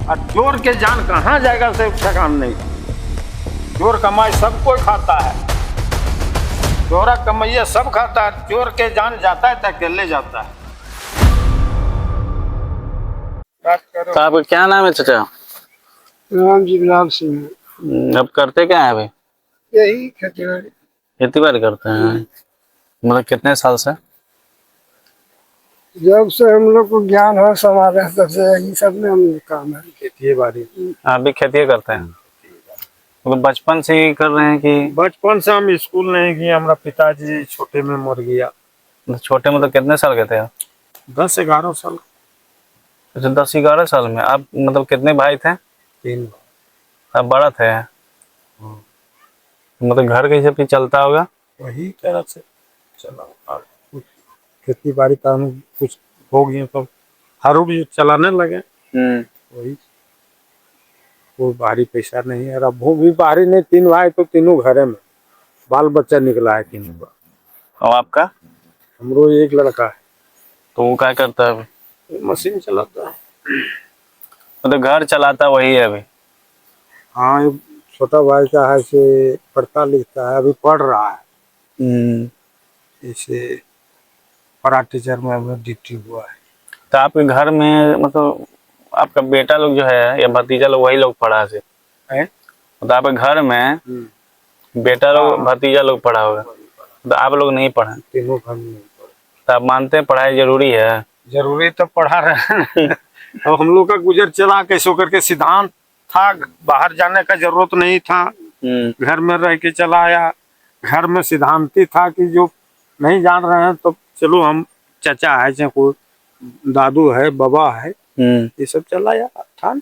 और चोर के जान कहाँ जाएगा से ठिकान नहीं। चोर कमाई सब कोई खाता है, चोरा कमाइया सब खाता है, चोर के जान जाता है तो अकेले जाता है। बात करो। तो आपका क्या नाम है चाचा? राम जी लाल सिंह। अब करते क्या है अभी? यही खेती बाड़ी। खेती बाड़ी करते हैं। मतलब कितने साल से? जब से हम लोग को ज्ञान हो समाज तब से यही सब में हम लोग काम है, खेती बाड़ी। आप भी खेती करते हैं? मतलब बचपन से ही कर रहे हैं कि? बचपन से हम स्कूल नहीं किए, हमारा पिताजी छोटे में मर गया। छोटे मतलब कितने साल के थे आप? 10-11 साल। अच्छा, 10-11 साल में। आप मतलब कितने भाई थे? 3। आप बड़ा थे? मतलब घर कैसे भी चलता होगा? वही तरह से चला, खेती बाड़ी का हम कुछ हो गए तो हरू भी चलाने लगे। वही वो भारी पैसा नहीं है। अब वो भी भारी नहीं, 3 भाई तो तीनों घरे में बाल बच्चा निकला है तीनों का। और आपका? हमरो एक लड़का है, तो वो क्या करता है अभी? मशीन चलाता है। मतलब घर चलाता वही है अभी? हाँ, एक छोटा भाई का है से पढ़ता लिखता है, अभी पढ़ रहा है। इसे परा टीचर में अभी ड्यूटी हुआ है। तो आपके घर में मतलब आपका बेटा लोग जो है या भतीजा लोग वही लोग पढ़ा से है? मतलब आपके घर में बेटा लोग भतीजा लोग पढ़ा होगा, तो आप लोग नहीं पढ़े? तीनों घर में नहीं पढ़े। तो आप मानते हैं पढ़ाई जरूरी है? जरूरी तो पढ़ा रहे हैं। अब हम लोग का गुजर चला कैसो करके, सिद्धांत था, बाहर जाने का जरूरत नहीं था, घर में रह के चला आया। घर में सिद्धांति था कि जो नहीं जान रहे हैं तो चलो हम चाचा है, चाहे कोई दादू है, बाबा है, ये सब चला आया था।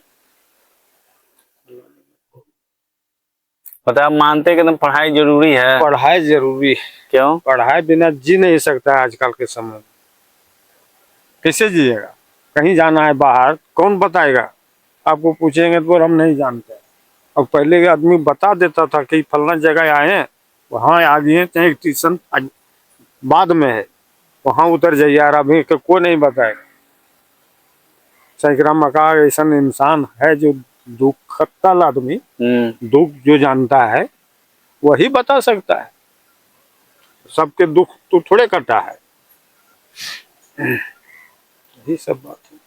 मतलब आप मानते हैं कि पढ़ाई जरूरी है? पढ़ाई जरूरी है। क्यों? पढ़ाई बिना जी नहीं सकता है आजकल के समय में। कैसे जिएगा? कहीं जाना है बाहर, कौन बताएगा? आपको पूछेंगे तो हम नहीं जानते। और पहले के आदमी बता देता था कि फलना जगह आए हैं, वहाँ आ गए, चाहे स्टेशन बाद में है वहाँ उतर जाइए यार, अभी कोई नहीं बताएगा। सैकड़ा मका ऐसा इंसान है जो दुखल आदमी, दुख जो जानता है वही बता सकता है। सबके दुख तो थोड़े कटा है। यही सब बात है।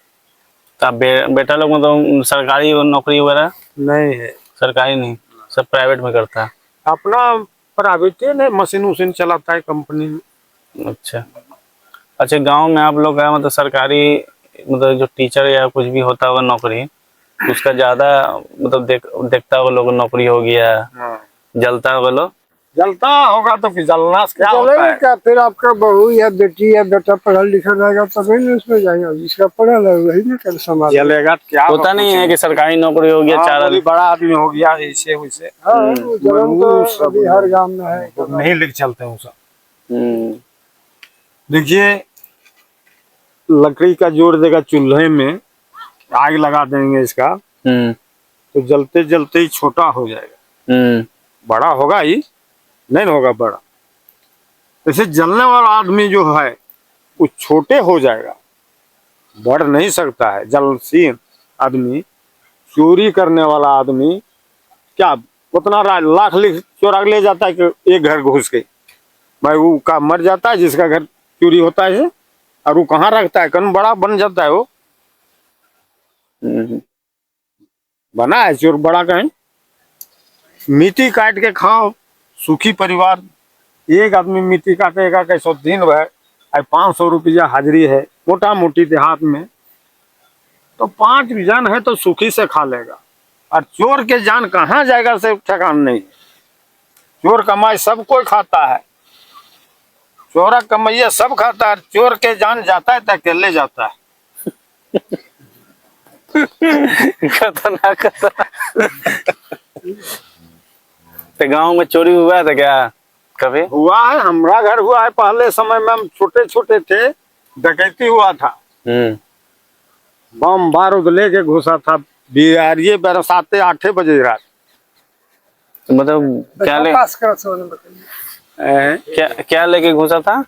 तो आप बेटा लोग मतलब सरकारी नौकरी वगैरह? नहीं है, सरकारी नहीं, सब प्राइवेट में करता है? अपना प्राइवेट है, मशीन उशीन चलाता है कंपनी में। अच्छा अच्छा। गांव में आप लोग का मतलब सरकारी मतलब जो टीचर या कुछ भी होता होगा नौकरी, उसका ज्यादा मतलब देखता होगा लोग, नौकरी हो गया, जलता होगा लोग। जलता होगा तो फिर जलना से क्या होता है? क्या फिर आपका बहू या बेटी या बेटा पढ़ा लिखा रहेगा तभी ना उसमें जाएगा, जिसका पढ़ा है वही ना कर समाज जलेगा क्या? होता नहीं है कि सरकारी नौकरी हो गया, 4 आदमी बड़ा आदमी हो गया ऐसे वैसे। जलन तो अभी हर गांव में है, नहीं लिख चलते हैं सब। देखिए, लकड़ी का जोड़ देगा चूल्हे में, आग लगा देंगे इसका, तो जलते जलते ही छोटा हो जाएगा। बड़ा होगा ही नहीं होगा बड़ा। ऐसे जलने वाला आदमी जो है वो छोटे हो जाएगा, बढ़ नहीं सकता है। जलसीन आदमी, चोरी करने वाला आदमी क्या उतना लाख लिख चोरा ले जाता है कि एक घर घुस के भाई वो का मर जाता है जिसका घर चोरी होता है, और वो कहाँ रखता है, कौन बड़ा बन जाता है वो। बना है चोर बड़ा कहीं। मिट्टी काट के खाओ, सुखी परिवार। एक आदमी मिट्टी काटेगा कैसो दिन भर, 500 रुपया हाजिरी है मोटा मोटी देहात में, तो 5 जन है तो सुखी से खा लेगा। और चोर के जान कहाँ जाएगा से ठिकान नहीं। चोर कमाई सब कोई खाता है, चोरा कमाइया सब खाता है, चोर के जान जाता है तो अकेले जाता है। खतरनाक तो गांव में चोरी हुआ था क्या कभी? हुआ है, हमारा घर हुआ है। पहले समय में हम छोटे छोटे थे, डकैती हुआ था। बम बारूद लेके घुसा था बिहारिये बरसाते 8 बजे रात। मतलब क्या लेके घुसा था?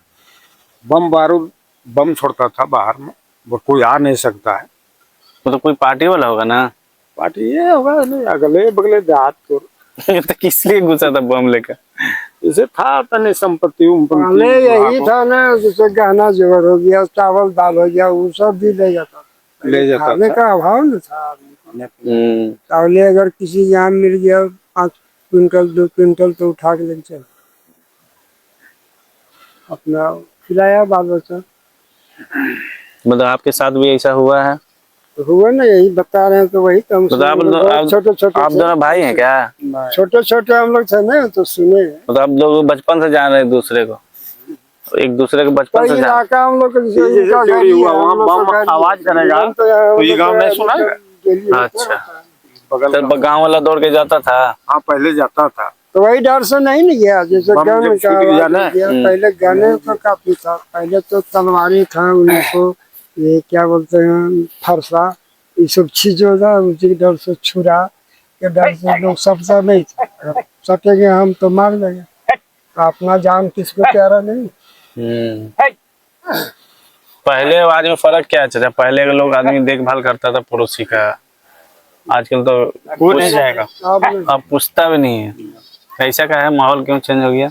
बम बारूद, बम छोड़ता था बाहर में, वो कोई आ नहीं सकता है। मतलब कोई पार्टी वाला होगा ना? पार्टी ये होगा नहीं, अगले बगले देहात को तो किस लिए घुसा था बम लेकर? इसे था तने संपत्ति पहले यही था ना, जैसे गहना जेवर हो गया, चावल दाल हो गया, वो सब भी ले जाता था। ले जाता खाने था। का अभाव न था आदमी को। चावल अगर किसी यहाँ मिल गया 5 क्विंटल 2 क्विंटल तो उठा के ले चल, अपना खिलाया बाल बच्चा। मतलब आपके साथ भी ऐसा हुआ है? तो हुआ ना, यही बता रहे हैं तो वही तो हम मतलब आप छोटे छोटे आप दोनों भाई हैं क्या? छोटे छोटे हम लोग थे ना, तो सुने मतलब आप लोग बचपन से जान रहे हैं दूसरे को, एक दूसरे को बचपन से जान? इलाका हम लोग जैसे चोरी हुआ वहाँ बम आवाज करेगा तो ये गाँव नहीं सुना। अच्छा, बगल तो गाँव वाला दौड़ के जाता था? हाँ पहले जाता था। तो वही डर से नहीं न गया, जैसे बम गाँव जब में छूट गया ना। पहले गाने तो काफी था, पहले तो तलवारी था, उनको ये क्या बोलते हैं फरसा, ये सब चीज था, उसी डर से छुरा के डर से लोग सबसा नहीं था, सकेंगे हम तो मार देंगे, तो अपना जान किसको प्यारा नहीं। पहले आज में फर्क क्या है? पहले के लोग आदमी देखभाल करता था पड़ोसी का, आजकल तो कोई नहीं जाएगा। अब पूछता भी नहीं है। ऐसा का है, माहौल क्यों चेंज हो गया?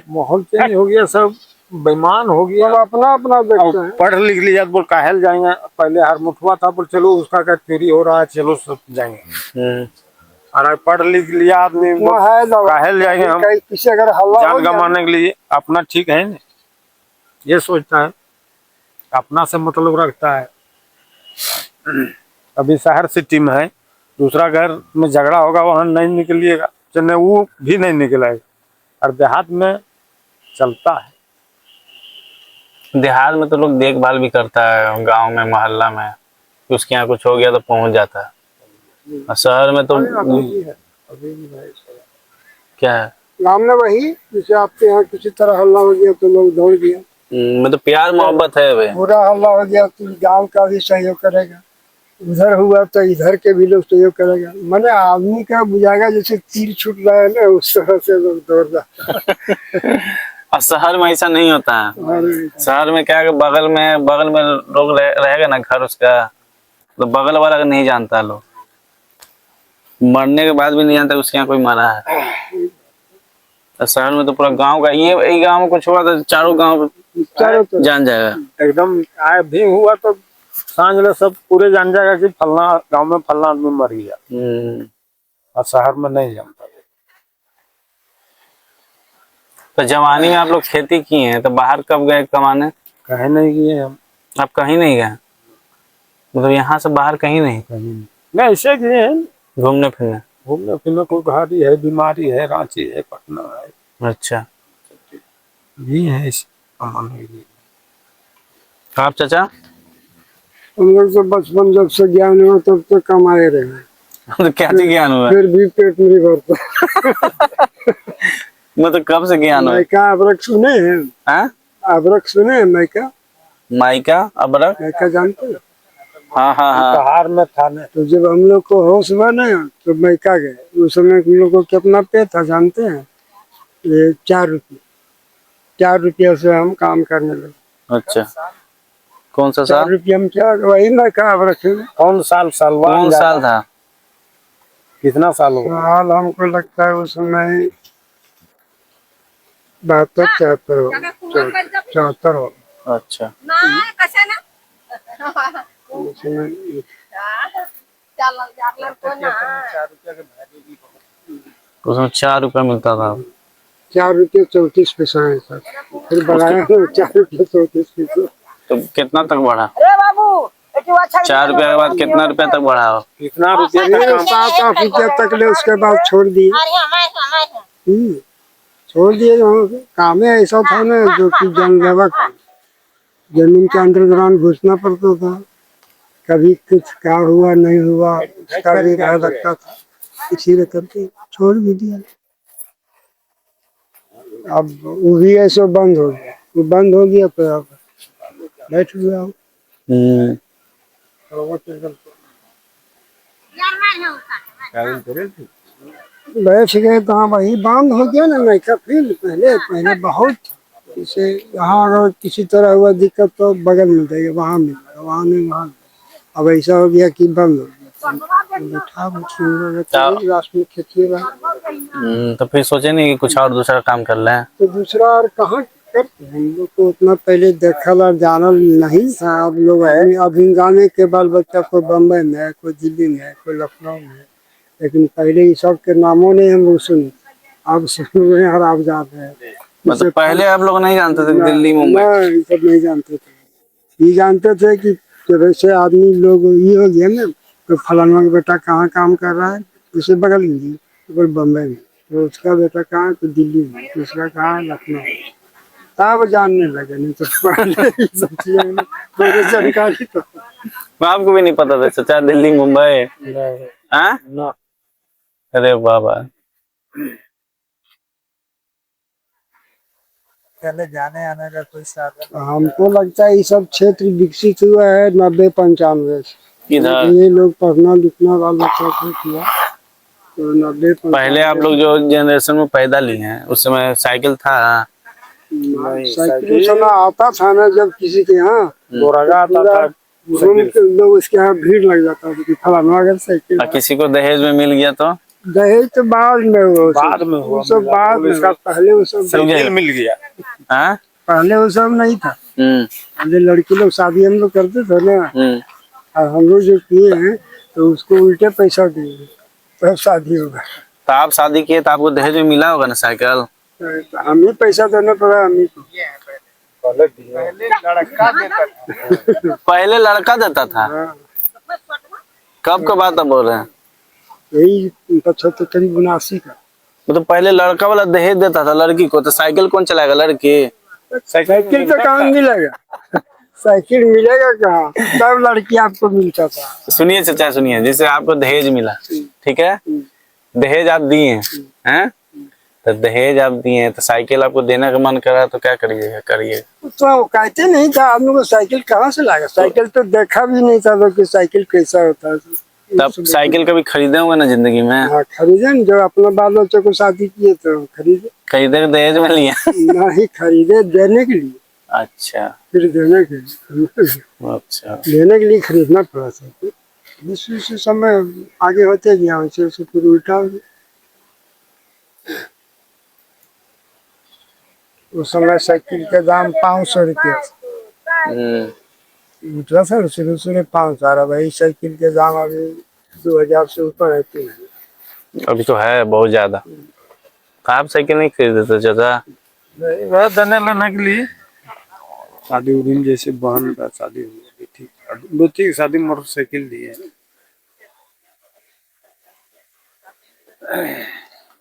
माहौल चेंज हो गया, सब बेईमान हो गया। अब अपना अपना देखते हैं। पढ़ लिख लिया तो बोल काहेल जाएंगे, पहले हर मुठवा था बोल चलो उसका क्या चोरी हो रहा है, चलो सब जाएंगे। और पढ़ लिख लिया आदमी काहेल जाएंगे हम, किसी अगर हल्ला जान गंवाने के लिए। अपना ठीक है ना, ये सोचता है, अपना से मतलब रखता है। अभी शहर सिटी में है, दूसरा घर में झगड़ा होगा वहां नहीं निकलिएगा, चलने वो भी नहीं निकलेगा। और देहात में चलता है। देहात में तो लोग देखभाल भी करता है, गांव में मोहल्ला में उसके यहाँ कुछ हो गया तो पहुंच जाता है। और शहर में तो अभी भी है। क्या है, गाँव में वही, जैसे आपके यहाँ किसी तरह हल्ला हो गया तो लोग दौड़ गया, मतलब प्यार मोहब्बत है भाई। बुरा हल्ला हो गया तो गांव का भी सहयोग करेगा, उधर हुआ तो इधर के भी लोग सहयोग करेगा। मैंने आदमी का बुझाएगा जैसे तीर छूट रहा है ना, उस तरह से लोग दौड़ रहा। और शहर में ऐसा नहीं होता है। शहर में क्या है, बगल में लोग रहेगा ना घर उसका, तो बगल वाला का नहीं जानता, लोग मरने के बाद भी नहीं जानता उसके यहाँ कोई मरा है। तो शहर में तो पूरा गांव का, ये गांव में कुछ हुआ तो चारों गांव जान जाएगा एकदम। आए भी हुआ तो सांझ में सब पूरे जान जाएगा कि फलना गांव में फलना आदमी मर गया। और शहर में नहीं जानता। तो जवानी में आप लोग खेती किए हैं, तो बाहर कब गए कमाने? कहीं नहीं किए हम। आप कहीं नहीं गए? मतलब यहाँ से बाहर कहीं नहीं? नहीं, ऐसे किए हैं घूमने फिरने कोई घाटी है, बीमारी है, रांची है, पटना है। अच्छा, ये है आप चाचा? हम लोग तो बचपन जब से ज्ञान हुआ तब तो कमाए रहे। तो क्या ज्ञान हुआ? फिर भी पेट नहीं भरता। मतलब कब से ज्ञान हुआ? माइका अबरक सुने हैं? अबरक सुने हैं? माइका अबरक जानते हैं? हाँ हाँ हाँ, बाहर में था ना। तो जब हम लोग को होश हुआ ना तो माइका गए, उस समय हम लोग को कितना पे था जानते हैं? ये 4 रुपये। 4 रुपया से हम काम करने लगे। अच्छा, कौन सा 4 रुपया में क्या, वही माइका अबरक। कौन साल कौन साल था? कितना साल हो? साल हमको लगता है उस समय 72-73 हो। अच्छा, उसमें 4 रुपया मिलता था। 4 रुपये 34 पैसा है सर, फिर बढ़ाया 4 रुपये 34 पैसा। तो कितना तक बढ़ा? 4 रुपया के बाद कितना रुपया तक बढ़ा? कितना रुपया? 7-8 रुपया तक ले, उसके बाद छोड़ दिए। छोड़ दिए। काम ऐसा था ना जो कि जानलेवा, जमीन के अंडरग्राउंड घुसना पड़ता था, कभी कुछ क्या हुआ नहीं हुआ उसका भी डर लगता था, इसीलिए करके छोड़ भी दिया। अब वो भी ऐसे बंद हो गया, वो बंद हो गया तो अब बैठ गया। बैठ गए तो हाँ वही बंद हो गया ना माइका। फिर पहले बहुत, जैसे यहाँ अगर किसी तरह हुआ दिक्कत तो बगल में जाइए, वहाँ मिलेगा, वहाँ नहीं वहाँ। अब ऐसा हो गया कि बंद हो गया। बैठा राष्ट्र में खेती बा। तो फिर सोचे नहीं कि कुछ और दूसरा काम कर लें? तो दूसरा और कहाँ करते हैं, हम लोग को उतना पहले देखल और जानल नहीं था। अब लोग अभी गाने के बाल बच्चा कोई बम्बई में है, कोई दिल्ली में है, कोई लखनऊ में है, लेकिन पहले ये सब के नामों नहीं हम लोग सुने, अब सुन रहे हैं और आप जाते हैं। मतलब पहले आप लोग नहीं जानते थे कि दिल्ली मुंबई? नहीं, सब नहीं जानते थे। ये जानते थे कि वैसे आदमी लोग ये हो गया ना, तो फलाना का बेटा कहाँ काम कर रहा है, उसे बगल में जी, तो कोई बम्बई में, तो उसका बेटा कहाँ, तो दिल्ली में, दूसरा कहाँ, लखनऊ। तब जानने लगे, नहीं तो पहले ये सब चीजें मेरे जानकारी तो आपको भी नहीं पता था चाचा दिल्ली मुंबई? हाँ? अरे बाबा, पहले जाने आने का कोई साधन। हमको लगता है ये सब क्षेत्र विकसित हुआ है 90-95 से। इधर ये लोग पढ़ना लिखना वाला बच्चा को किया तो 90। पहले आप लोग जो जनरेशन में पैदा लिए हैं उस समय साइकिल था? साइकिल उस समय आता था ना, जब किसी के यहाँ आता था, लोग उसके यहाँ भीड़ लग जाता था कि फलाना अगर साइकिल। किसी को दहेज में मिल गया तो? दहेज तो बाद में हुआ, बाद में हुआ, सब बाद में, पहले वो सब साइकिल मिल गया। हाँ? पहले वो सब नहीं था। पहले लड़की लोग शादी हम लोग करते थे ना, और हम लोग जो किए हैं तो उसको उल्टे पैसा दिए तो शादी होगा। तो आप शादी किए तो आपको दहेज में मिला होगा ना साइकिल? तो हम ही पैसा देना पड़ा, हम ही को। पहले लड़का देता था। पहले लड़का देता था? हाँ। कब का बात आप बोल रहे हैं? यही 75 करीब 79 का। मतलब पहले लड़का वाला दहेज देता था लड़की को, तो साइकिल कौन चलाएगा? लड़की। साइकिल तो कहाँ मिलेगा, साइकिल मिलेगा कहाँ, तब लड़की आपको मिलता था। सुनिए चाचा, सुनिए, जैसे आपको दहेज मिला, ठीक है, दहेज आप दिए हैं, तो दहेज आप दिए तो साइकिल आपको देने का मन करा तो क्या करिएगा? करिए तो कहते नहीं था आदमी को साइकिल कहाँ से लाएगा, साइकिल तो देखा भी नहीं था लोग कि साइकिल कैसा होता है। तब साइकिल कभी खरीदे होंगे ना जिंदगी में? हाँ खरीदे न, जब अपना बाल बच्चों को शादी किए तो खरीदे। खरीदे दहेज में लिया? नहीं खरीदे, देने के लिए। अच्छा फिर देने के लिए, अच्छा, देने के लिए खरीदना पड़ा था। जिस समय आगे होते गया वैसे वैसे फिर उल्टा हो गया। उस समय साइकिल के दाम 500 रुपया उठा था, शुरू में 500, और वही साइकिल के दाम अभी 2000 से ऊपर है। 3000 अभी तो है बहुत ज्यादा। आप साइकिल नहीं खरीदे थे चाचा? वह देने लेने के लिए शादी उदी, जैसे बहन का शादी हुई थी, बेटी की शादी मोटरसाइकिल दी है।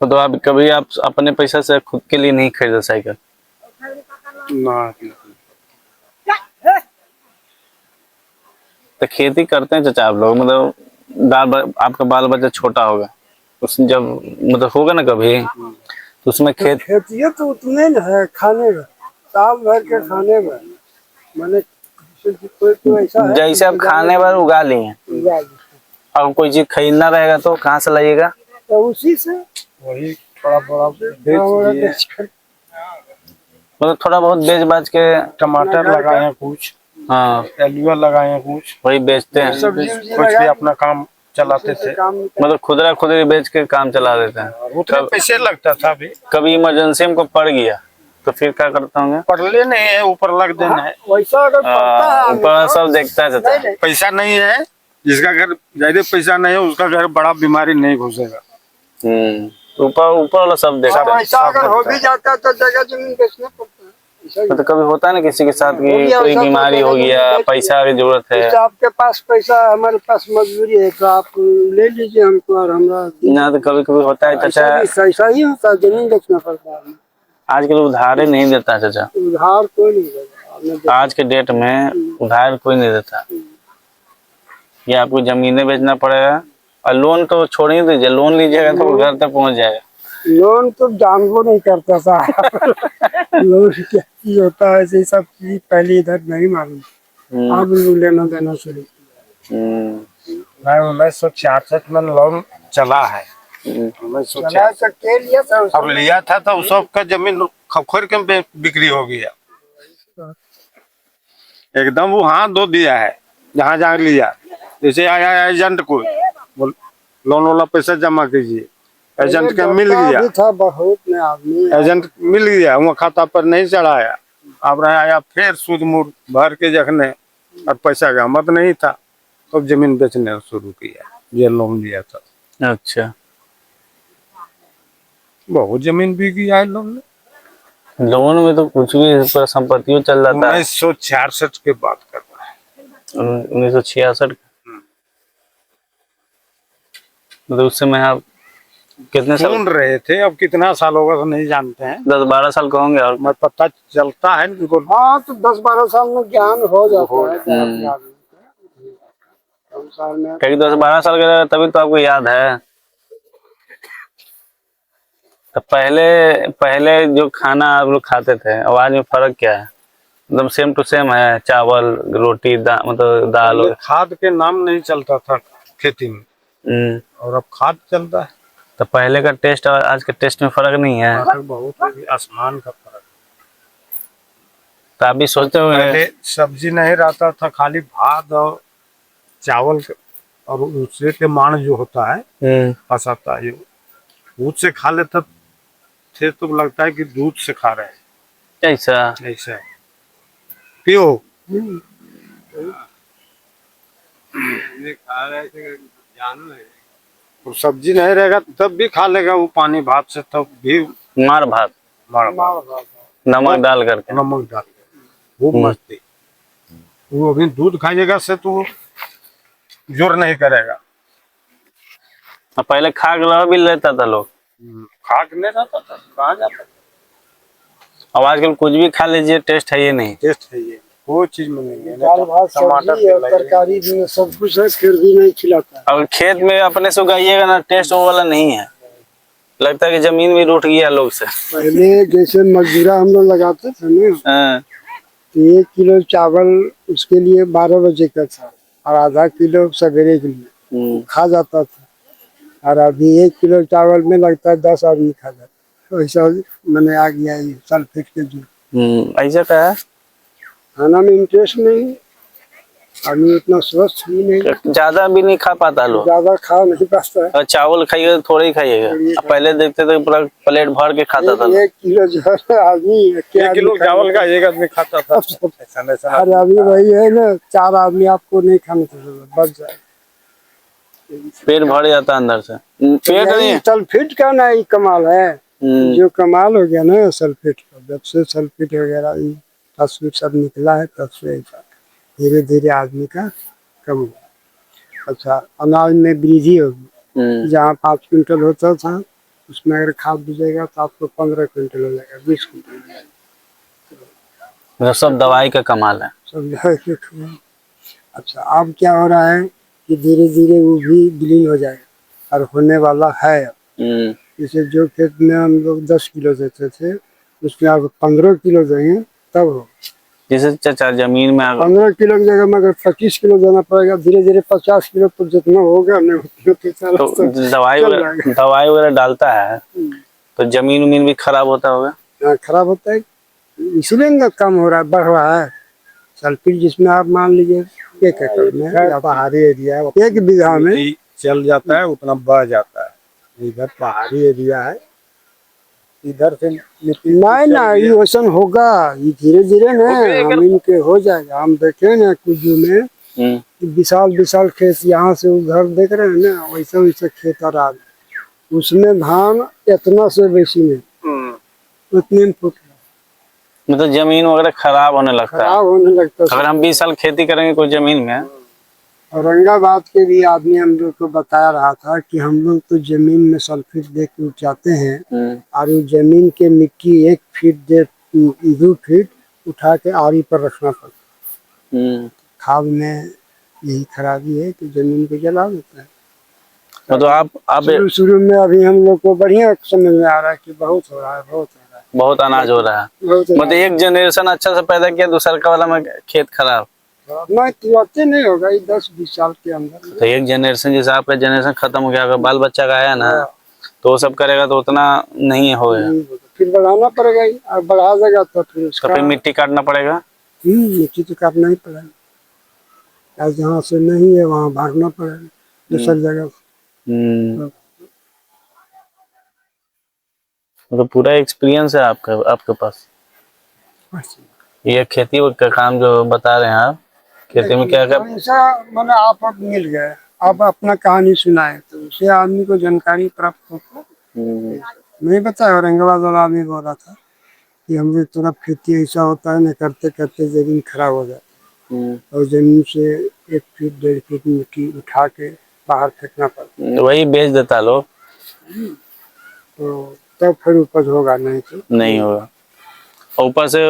तो आप कभी आप अपने पैसा से खुद के लिए नहीं खरीदे साइकिल? ना, तो खेती करते हैं चाचा आप लोग? मतलब आपका बाल बच्चा छोटा होगा, उस जब मतलब होगा ना कभी, तो उसमें खेती तो उतने न है खाने में, साल भर के खाने में, मैंने कोई ऐसा है जैसे आप खाने भर उगा लिए, और कोई चीज खरीदना रहेगा तो कहाँ से लाइएगा? तो उसी से वही थोड़ा बड़ा बेच के, मतलब थोड़ा बहुत बेच बाच के। टमाटर लगाए हैं कुछ, हाँ, आलू लगाए हैं कुछ, वही बेचते हैं, कुछ भी अपना काम चलाते थे। मतलब खुदरा खुदरी बेच के काम चला देते हैं। उतने पैसे लगता था। भी कभी इमरजेंसी में को पड़ गया तो फिर क्या करते होंगे? पढ़ले नहीं है, ऊपर लग देना है। वैसा अगर पड़ता है ऊपर सब देखता है चाचा। पैसा नहीं है, जिसका घर ज्यादा पैसा नहीं है उसका घर बड़ा बीमारी नहीं घुसेगा। ऊपर ऊपर वाला सब देखता है। ऐसा अगर हो भी जाता है तो जगह जमीन बेचना पड़ता है। तो कभी होता है ना किसी के साथ कि कोई बीमारी हो गया, पैसा की जरूरत है, आपके पास पैसा, हमारे पास मजबूरी है, तो आप ले लीजिए हमको और हमरा ना। तो कभी कभी होता है चाचा, ऐसा ही होता है, जमीन बेचना पड़ता है। आजकल उधार नहीं देता चाचा, उधार कोई नहीं देता आज के डेट में, उधार कोई नहीं देता। ये आपको जमीनें बेचना पड़ेगा, और लोन तो छोड़ ही दीजिए, लोन लीजिएगा तो घर तक पहुंच जाएगा। लोन तो जानबो नहीं करता था। लोन क्या चीज होता है, ऐसे सब चीज पहले इधर नहीं मालूम, अब लोग लेना देना शुरू किया। 1966 में लोन चला है। अब लिया था तो सबका जमीन खखोर के बिक्री हो गया एकदम। वो हाथ धो दिया है जहाँ जहाँ लिया, जैसे आया एजेंट को लोन वाला पैसा जमा कीजिए, एजेंट का मिल डरता गया, भी था बहुत में आदमी। एजेंट मिल गया, वो खाता पर नहीं चढ़ाया, अब आया फिर सूद मूड भर के जखने और पैसा का मत नहीं था, तो जमीन बेचने शुरू किया, ये लोन लिया था। अच्छा, बहुत जमीन बिक गया है लोन में। लोन में तो कुछ भी पूरा संपत्तियों चल जाता है। 1966 की बात कर रहा है। 1966, मतलब उस समय आप कितने साल? सुन रहे थे, अब कितना साल होगा तो नहीं जानते हैं, 10-12 साल का होंगे। और मैं पता चलता है इनको। हाँ तो 10-12 साल में ज्ञान हो जाता है आदमी का। संसार में कहीं 10-12 साल का तभी तो आपको याद है। तो पहले जो खाना आप लोग खाते थे और आज में फर्क क्या है? एकदम सेम टू सेम है, चावल रोटी मतलब दाल। पहले खाद के नाम नहीं चलता था खेती में, और अब खाद चलता है। तो पहले का टेस्ट और आज के टेस्ट में फर्क नहीं है? फर्क बहुत है, आसमान का फर्क। तो आप भी सोचते हो पहले सब्जी नहीं रहता था, खाली भात और चावल और उससे के मान जो होता है फंसाता है, दूध से खा लेते थे तो लगता है कि दूध से खा रहे हैं, ऐसा पियो खा रहे थे जानू है। और सब्जी नहीं रहेगा तब भी खा लेगा वो पानी भात से, तब भी मार भात नमक डाल करके, नमक डाल के वो मस्ती। वो अभी दूध खाइएगा से तो जोर नहीं करेगा। पहले खाक रहा भी लेता था लोग, खाक नहीं रहता था, कहाँ जाता था। अब आजकल कुछ भी खा लीजिए, टेस्ट है ये नहीं। टेस्ट है ये कोई चीज में नहीं है, दाल भात सब्जी और तरकारी में सब कुछ है, फिर भी नहीं खिलाता। अगर खेत में अपने से उगाइएगा ना, टेस्ट वो वाला नहीं है, लगता है कि जमीन भी रूठ गया लोग से। पहले जैसे मजदूरा हम लोग लगाते थे ना, तो 1 किलो चावल उसके लिए 12 बजे का था और आधा किलो सवेरे के लिए खा जाता था। और अभी 1 किलो चावल में लगता है 10 आदमी खा जाता है। वैसा मैंने आ गया ये सल्फेट के जो ऐसा क्या है, खाना में इंटरेस्ट नहीं, आदमी इतना स्वस्थ भी नहीं, ज्यादा भी नहीं खा पाता लोग, ज्यादा खा नहीं पाता है। और चावल खाइएगा तो थोड़ा ही खाइएगा। पहले देखते थे पूरा प्लेट भर के खाता था। 1 किलो जो है आदमी 1 किलो चावल का एक आदमी खाता था। अरे अभी वही है ना, 4 आदमी आपको नहीं खाने की जरूरत, बच जाए, पेट भर जाता अंदर से। पेट नहीं, सल्फेट का ना ही कमाल है। जो कमाल हो गया ना सल्फेट का, जब से सल्फेट वगैरह फॉस्फेट सब निकला है तब से धीरे धीरे आदमी का कम हुआ। अच्छा, अनाज में वृद्धि होगी, जहाँ 5 क्विंटल होता था उसमें अगर खाद दीजिएगा तो आपको 15 क्विंटल हो जाएगा, 20 क्विंटल हो जाएगा। सब दवाई का कमाल है, सब दवाई के कमाल। अच्छा, अब क्या हो रहा है कि धीरे धीरे वो भी विलीन हो जाएगा और होने वाला है। जैसे जो खेत में हम लोग 10 किलो देते थे उसमें आप 15 किलो देंगे तब हो। जैसे चाचा जमीन में 15 किलो की जगह में अगर 25 किलो देना पड़ेगा, धीरे धीरे 50 किलो पर जितना होगा नहीं तो दवाई वगैरह डालता है तो जमीन उमीन भी खराब होता होगा। खराब होता है, इसलिए ना कम हो रहा है, बढ़ रहा है। सल्फेट जिसमें आप मान लीजिए 1 एकड़ में पहाड़ी एरिया है, 1 बीघा में चल जाता है उतना बढ़ जाता है। इधर पहाड़ी एरिया है, इधर से नहीं ना ये वैसा होगा, ये धीरे धीरे ना जमीन के हो जाएगा। हम देखे ना कुजू में विशाल विशाल खेत, यहाँ से वो घर देख रहे हैं ना, वैसे वैसे खेत आ रहा, उसमें धान इतना से बेसी में उतने फुट, मतलब जमीन वगैरह खराब होने लगता है, खराब होने लगता है। अगर हम 20 साल खेती करेंगे कोई जमीन में। औरंगाबाद के भी आदमी हम लोग को बता रहा था कि हम लोग तो जमीन में सल्फेट दे के उपजाते हैं और वो जमीन के मिट्टी 1 फीट 2 फीट उठा के आरी पर रखना पड़ता। खाद में यही खराबी है कि जमीन को जला देता है। तो आप शुरू में अभी हम लोग को बढ़िया समझ में आ रहा है कि बहुत हो रहा है, बहुत हो रहा है, बहुत अनाज हो रहा है। मतलब एक जनरेशन अच्छा से पैदा किया, दूसरा का वाला में खेत खराब नहीं खिलाते नहीं होगा 10-20 साल के अंदर। तो एक जनरेशन जैसे आपका जनरेशन खत्म हो गया, अगर बाल बच्चा का आया ना तो वो सब करेगा तो उतना नहीं होगा, फिर बढ़ाना पड़ेगा ही, और बढ़ा देगा तो फिर उसका फिर मिट्टी काटना पड़ेगा। मिट्टी तो काटना ही पड़ेगा, जहाँ से नहीं है वहाँ भागना पड़ेगा दूसरी जगह। मतलब पूरा एक्सपीरियंस है आपका, आपके पास ये खेती का काम जो बता रहे हैं आप, खेती में क्या क्या। ऐसा मैंने आप अब मिल गए, आप अपना कहानी सुनाए तो उससे आदमी को जानकारी प्राप्त होता। नहीं बताया, औरंगाबाद वाला आदमी बोल रहा था कि हमारे तरफ खेती ऐसा होता है ना, करते करते जमीन खराब हो जाती और जमीन से 1 फीट 1.5 फीट मिट्टी उठा के बाहर फेंकना पड़ता, वही बेच देता लोग, तो तब फिर उपज होगा, नहीं तो नहीं होगा। ऊपर से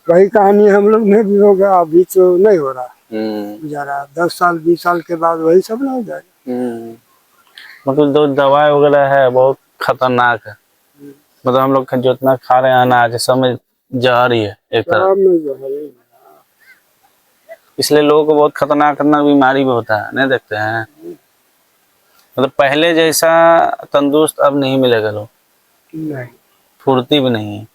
वही कहानी हम लोग में भी होगा, अभी तो नहीं हो रहा गुजारा, 10 साल 20 साल के बाद वही सब ना हो जाएगा। मतलब जो दवाई वगैरह है बहुत खतरनाक है, मतलब हम लोग जितना खा रहे हैं अनाज सब में जहर ही है एक तरह, इसलिए लोगों को बहुत खतरनाक खतरनाक बीमारी भी होता है, नहीं देखते हैं। मतलब पहले जैसा तंदुरुस्त अब नहीं मिलेगा लोग, नहीं फुर्ती भी नहीं है,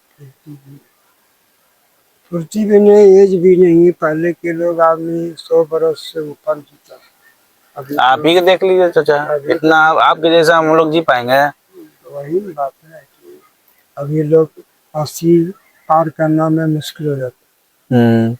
फुर्ती भी नहीं, एज भी नहीं। पहले के लोग आदमी 100 बरस से ऊपर जीता, अभी आप ही के देख लीजिए चाचा, इतना आपके जैसा हम लोग जी पाएंगे। वही बात है कि अभी लोग 80 पार करना में मुश्किल हो जाता है।